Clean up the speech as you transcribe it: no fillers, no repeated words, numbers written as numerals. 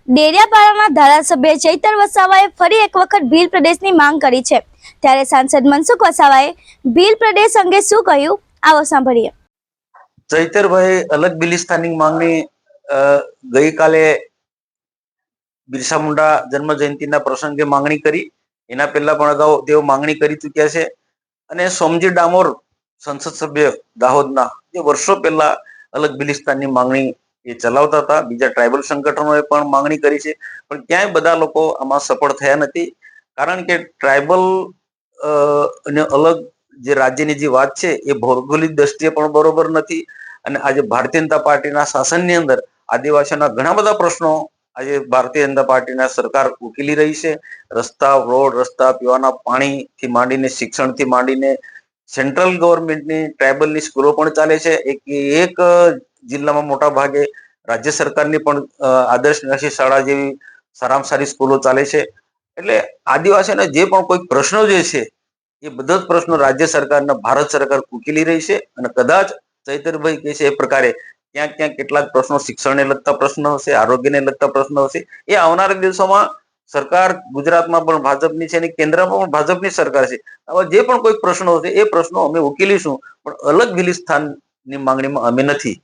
ડેડિયાપાડાના ધારાસભ્ય ચૈતર વસાવાએ ફરી એક વખત ભીલ પ્રદેશની માંગ કરી છે, ત્યારે સાંસદ મનસુખ વસાવાએ ભીલ પ્રદેશ અંગે શું કહ્યું, આવો સાંભળીએ। ચૈતરભાઈ અલગ બિલિસ્તાનની માંગણી ગઈકાલે બિરસા મુંડા જન્મ જયંતિના પ્રસંગે માંગણી કરી। એના પહેલા પણ અગાઉ તેઓ માંગણી કરી ચૂક્યા છે અને સોમજી ડામોર સંસદ સભ્ય દાહોદના જે વર્ષો પહેલા અલગ બિલિસ્તાનની માંગણી એ ચલાવતા હતા। બીજા ટ્રાઇબલ સંગઠનોએ પણ માંગણી કરી છે, પણ ક્યાંય બધા લોકો આમાં સફળ થયા નથી, કારણ કે ટ્રાઇબલ અને અલગ જે રાજ્યની જે વાત છે એ ભૌગોલિક દ્રષ્ટિએ પણ બરોબર નથી। અને આજે ભારતીય જનતા પાર્ટીના શાસનની અંદર આદિવાસીઓના ઘણા બધા પ્રશ્નો આજે ભારતીય જનતા પાર્ટીના સરકાર ઉકેલી રહી છે। રસ્તા, રોડ, રસ્તા, પીવાના પાણીથી માંડીને શિક્ષણથી માંડીને સેન્ટ્રલ ગવર્મેન્ટની ટ્રાઇબલની સ્કૂલો પણ ચાલે છે। એક જિલ્લામાં મોટા ભાગે રાજ્ય સરકારની પણ આદર્શ નિવાસી શાળા જેવી સારામાં સારી સ્કૂલો ચાલે છે। એટલે આદિવાસીઓના જે પણ કોઈ પ્રશ્નો જે છે એ બધા જ પ્રશ્નો રાજ્ય સરકારના ભારત સરકાર ઉકેલી રહી છે। અને કદાચ ચૈતરભાઈ કહે છે એ પ્રકારે ક્યાંક ક્યાંક કેટલાક પ્રશ્નો શિક્ષણને લગતા પ્રશ્નો હશે, આરોગ્યને લગતા પ્રશ્નો હશે, એ આવનારા દિવસોમાં સરકાર ગુજરાતમાં પણ ભાજપની છે અને કેન્દ્રમાં પણ ભાજપની સરકાર છે। આવા જે પણ કોઈ પ્રશ્નો હશે એ પ્રશ્નો અમે ઉકેલીશું, પણ અલગ બિલિસ્તાનની માંગણીમાં અમે નથી।